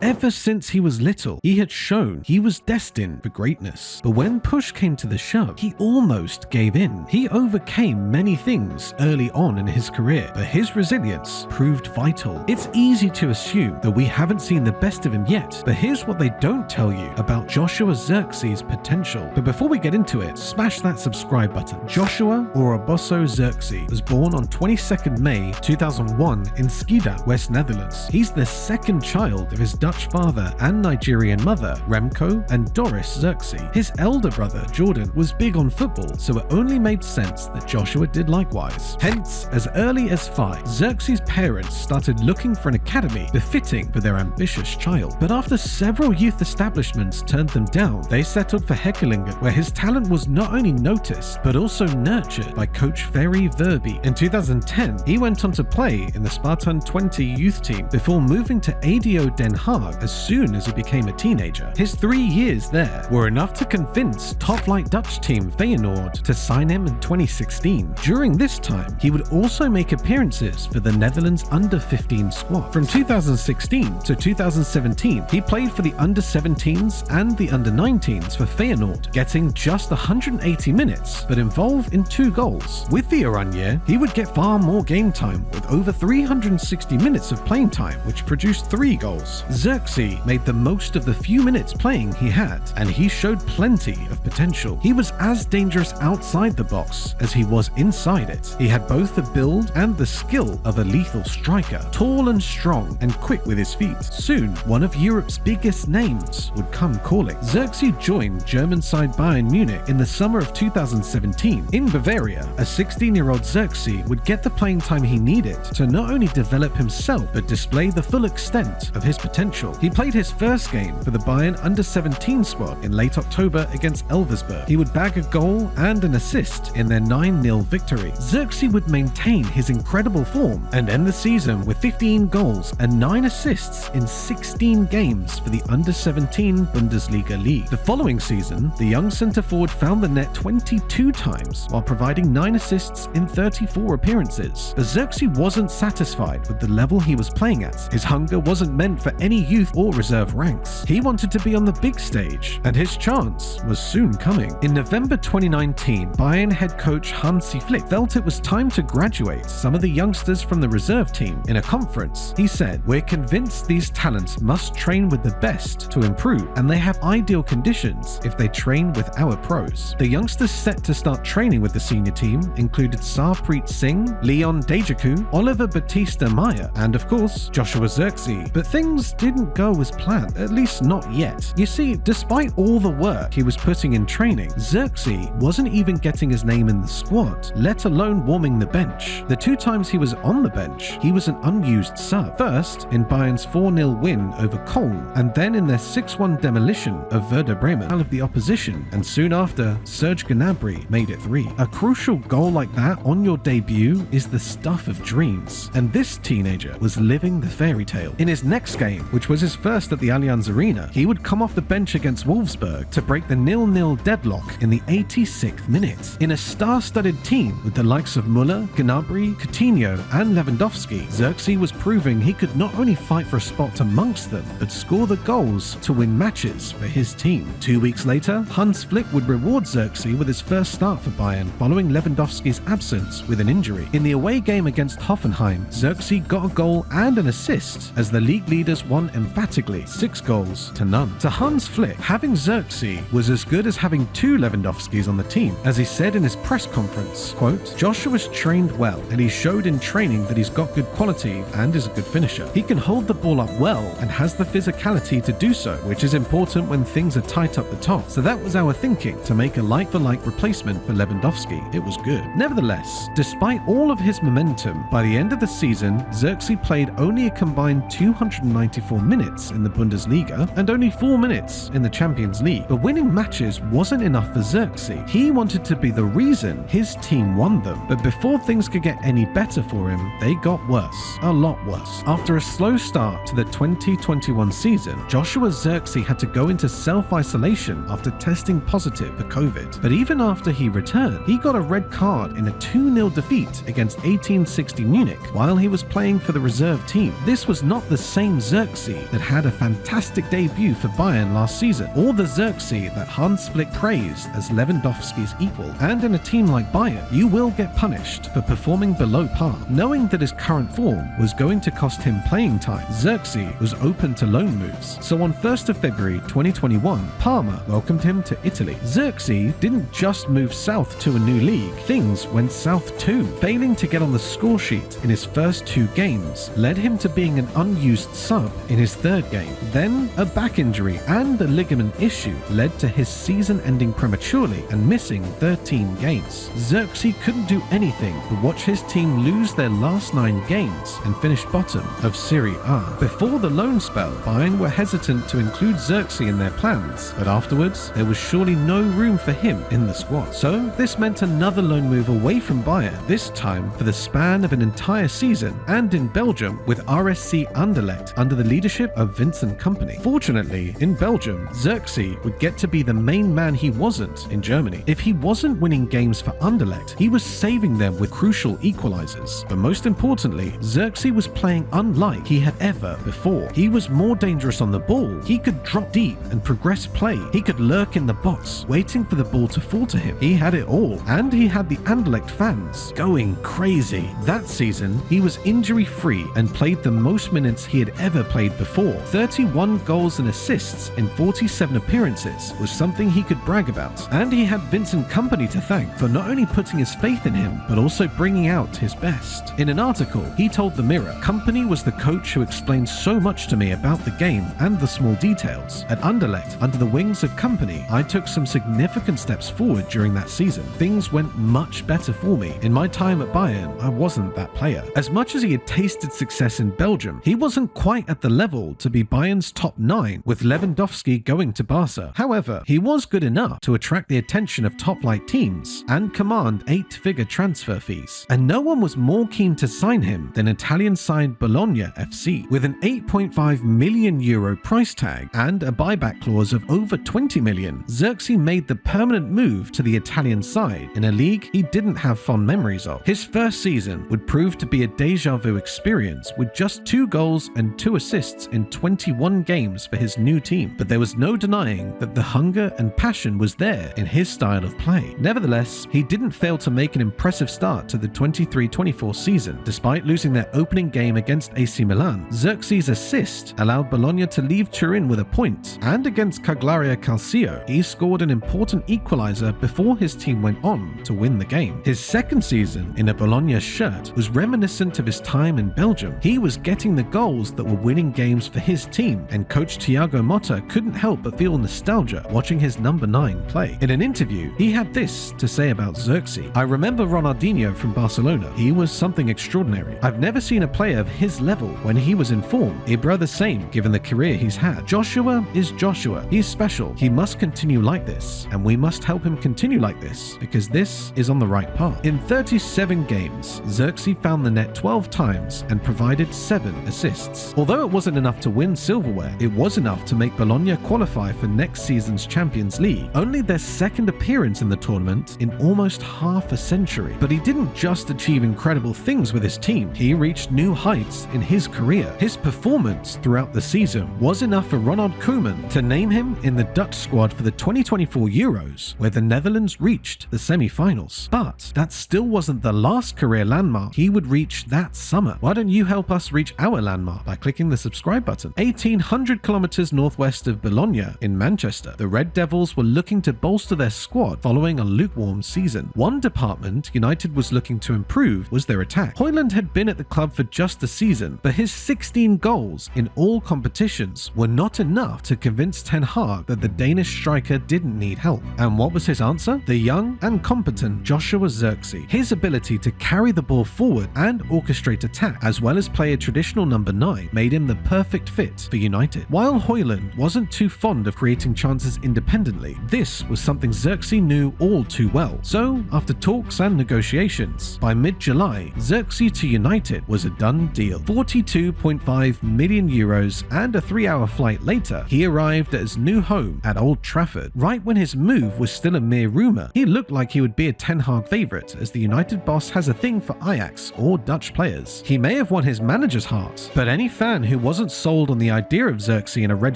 Ever since he was little, he had shown he was destined for greatness. But when push came to the shove, he almost gave in. He overcame many things early on in his career, but his resilience proved vital. It's easy to assume that we haven't seen the best of him yet, but here's what they don't tell you about Joshua Zirkzee's potential. But before we get into it, smash that subscribe button. Joshua Oroboso Zirkzee was born on 22nd May 2001 in Schiedam, West Netherlands. He's the second child of his Dutch father and Nigerian mother, Remco and Doris Zirkzee. His elder brother, Jordan, was big on football, so it only made sense that Joshua did likewise. Hence, as early as 5, Zirkzee's parents started looking for an academy befitting for their ambitious child. But after several youth establishments turned them down, they settled for Heckelingen, where his talent was not only noticed, but also nurtured by coach Ferry Verbe. In 2010, he went on to play in the Spartan 20 youth team before moving to ADO Den Haag as soon as he became a teenager. His 3 years there were enough to convince top-flight Dutch team Feyenoord to sign him in 2016. During this time, he would also make appearances for the Netherlands under-15 squad. From 2016 to 2017, he played for the under-17s and the under-19s for Feyenoord, getting just 180 minutes, but involved in 2 goals. With the Oranje, he would get far more game time, with over 360 minutes of playing time, which produced 3 goals. Zirkzee made the most of the few minutes playing he had, and he showed plenty of potential. He was as dangerous outside the box as he was inside it. He had both the build and the skill of a lethal striker, tall and strong and quick with his feet. Soon, one of Europe's biggest names would come calling. Zirkzee joined German side Bayern Munich in the summer of 2017. In Bavaria, a 16-year-old Zirkzee would get the playing time he needed to not only develop himself, but display the full extent of his potential. He played his first game for the Bayern under-17 squad in late October against Elversberg. He would bag a goal and an assist in their 9-0 victory. Zirkzee would maintain his incredible form and end the season with 15 goals and 9 assists in 16 games for the under-17 Bundesliga league. The following season, the young centre-forward found the net 22 times while providing 9 assists in 34 appearances. But Zirkzee wasn't satisfied with the level he was playing at. His hunger wasn't meant for any youth or reserve ranks. He wanted to be on the big stage, and his chance was soon coming. In November 2019, Bayern head coach Hansi Flick felt it was time to graduate some of the youngsters from the reserve team. In a conference, he said, "We're convinced these talents must train with the best to improve, and they have ideal conditions if they train with our pros." The youngsters set to start training with the senior team included Sarpreet Singh, Leon Dejaku, Oliver Batista Meyer, and of course, Joshua Zirkzee. But things didn't go as planned, at least not yet. You see, despite all the work he was putting in training, Zirkzee wasn't even getting his name in the squad, let alone warming the bench. The 2 times he was on the bench, he was an unused sub. First, in Bayern's 4-0 win over Köln, and then in their 6-1 demolition of Werder Bremen of the opposition, and soon after, Serge Gnabry made it 3. A crucial goal like that on your debut is the stuff of dreams, and this teenager was living the fairy tale. In his next game, which was his first at the Allianz Arena, he would come off the bench against Wolfsburg to break the 0-0 deadlock in the 86th minute. In a star-studded team with the likes of Müller, Gnabry, Coutinho, and Lewandowski, Zirkzee was proving he could not only fight for a spot amongst them, but score the goals to win matches for his team. 2 weeks later, Hans Flick would reward Zirkzee with his first start for Bayern following Lewandowski's absence with an injury. In the away game against Hoffenheim, Zirkzee got a goal and an assist as the league leaders won emphatically 6-0. To Hans Flick, having Zirkzee was as good as having 2 Lewandowskis on the team. As he said in his press conference, quote, "Joshua's trained well, and he showed in training that he's got good quality and is a good finisher. He can hold the ball up well and has the physicality to do so, which is important when things are tight up the top. So that was our thinking, to make a like-for-like replacement for Lewandowski. It was good." Nevertheless, despite all of his momentum, by the end of the season, Zirkzee played only a combined 294 minutes in the Bundesliga and only 4 minutes in the Champions League. But winning matches wasn't enough for Zirkzee. He wanted to be the reason his team won them. But before things could get any better for him, they got worse. A lot worse. After a slow start to the 2021 season, Joshua Zirkzee had to go into self-isolation after testing positive for COVID. But even after he returned, he got a red card in a 2-0 defeat against 1860 Munich while he was playing for the reserve team. This was not the same Zirkzee Zirkzee that had a fantastic debut for Bayern last season, or the Zirkzee that Hans Flick praised as Lewandowski's equal. And in a team like Bayern, you will get punished for performing below par. Knowing that his current form was going to cost him playing time, Zirkzee was open to loan moves. So on 1st of February 2021, Parma welcomed him to Italy. Zirkzee didn't just move south to a new league, things went south too. Failing to get on the score sheet in his first 2 games led him to being an unused sub in his 3rd game. Then a back injury and a ligament issue led to his season-ending prematurely and missing 13 games. Zirkzee couldn't do anything but watch his team lose their last 9 games and finish bottom of Serie A. Before the loan spell, Bayern were hesitant to include Zirkzee in their plans, but afterwards there was surely no room for him in the squad. So this meant another loan move away from Bayern, this time for the span of an entire season, and in Belgium with RSC Anderlecht under the leadership of Vincent Kompany. Fortunately, in Belgium, Zirkzee would get to be the main man he wasn't in Germany. If he wasn't winning games for Anderlecht, he was saving them with crucial equalizers. But most importantly, Zirkzee was playing unlike he had ever before. He was more dangerous on the ball. He could drop deep and progress play. He could lurk in the box, waiting for the ball to fall to him. He had it all, and he had the Anderlecht fans going crazy. That season, he was injury-free and played the most minutes he had ever played before. 31 goals and assists in 47 appearances was something he could brag about, and he had Vincent Kompany to thank for not only putting his faith in him, but also bringing out his best. In an article, he told the Mirror, "Kompany was the coach who explained so much to me about the game and the small details. At Anderlecht, under the wings of Kompany, I took some significant steps forward during that season. Things went much better for me. In my time at Bayern, I wasn't that player." As much as he had tasted success in Belgium, he wasn't quite at the level to be Bayern's top 9 with Lewandowski going to Barca. However, he was good enough to attract the attention of top-flight teams and command 8-figure transfer fees. And no one was more keen to sign him than Italian side Bologna FC. With an €8.5 million price tag and a buyback clause of over 20 million, Zirkzee made the permanent move to the Italian side in a league he didn't have fond memories of. His first season would prove to be a deja vu experience with just 2 goals and 2 assists in 21 games for his new team. But there was no denying that the hunger and passion was there in his style of play. Nevertheless, he didn't fail to make an impressive start to the 23-24 season. Despite losing their opening game against AC Milan, Zirkzee's assist allowed Bologna to leave Turin with a point, and against Cagliari Calcio, he scored an important equalizer before his team went on to win the game. His second season in a Bologna shirt was reminiscent of his time in Belgium. He was getting the goals that were winning games for his team, and coach Thiago Motta couldn't help but feel nostalgia watching his number 9 play. In an interview, he had this to say about Zirkzee: "I remember Ronaldinho from Barcelona. He was something extraordinary. I've never seen a player of his level when he was in form. Ibra the same, given the career he's had. Joshua is Joshua. He's special. He must continue like this, and we must help him continue like this, because this is on the right path." In 37 games, Zirkzee found the net 12 times and provided 7 assists. Although it wasn't enough to win silverware, it was enough to make Bologna qualify for next season's Champions League, only their second appearance in the tournament in almost half a century. But he didn't just achieve incredible things with his team, he reached new heights in his career. His performance throughout the season was enough for Ronald Koeman to name him in the Dutch squad for the 2024 Euros, where the Netherlands reached the semi-finals. But that still wasn't the last career landmark he would reach that summer. Why don't you help us reach our landmark by clicking the subscribe button? 1,800 kilometers northwest of Bologna in Manchester, the Red Devils were looking to bolster their squad following a lukewarm season. One department United was looking to improve was their attack. Højlund had been at the club for just a season, but his 16 goals in all competitions were not enough to convince Ten Hag that the Danish striker didn't need help. And what was his answer? The young and competent Joshua Zirkzee. His ability to carry the ball forward and orchestrate attack, as well as play a traditional number 9, made him the perfect fit for United. While Højlund wasn't too fond of creating chances independently, this was something Zirkzee knew all too well. So, after talks and negotiations, by mid-July, Zirkzee to United was a done deal. 42.5 million euros, and a 3-hour flight later, he arrived at his new home at Old Trafford. Right when his move was still a mere rumour, he looked like he would be a Ten Hag favourite, as the United boss has a thing for Ajax or Dutch players. He may have won his manager's heart, but any fan who wasn't wasn't sold on the idea of Zirkzee in a red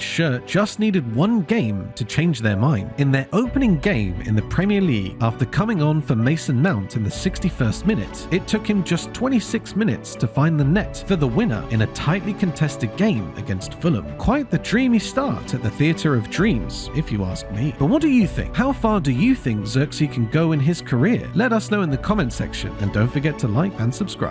shirt just needed one game to change their mind. In their opening game in the Premier League, after coming on for Mason Mount in the 61st minute, it took him just 26 minutes to find the net for the winner in a tightly contested game against Fulham. Quite the dreamy start at the Theatre of Dreams, if you ask me. But what do you think? How far do you think Zirkzee can go in his career? Let us know in the comment section, and don't forget to like and subscribe.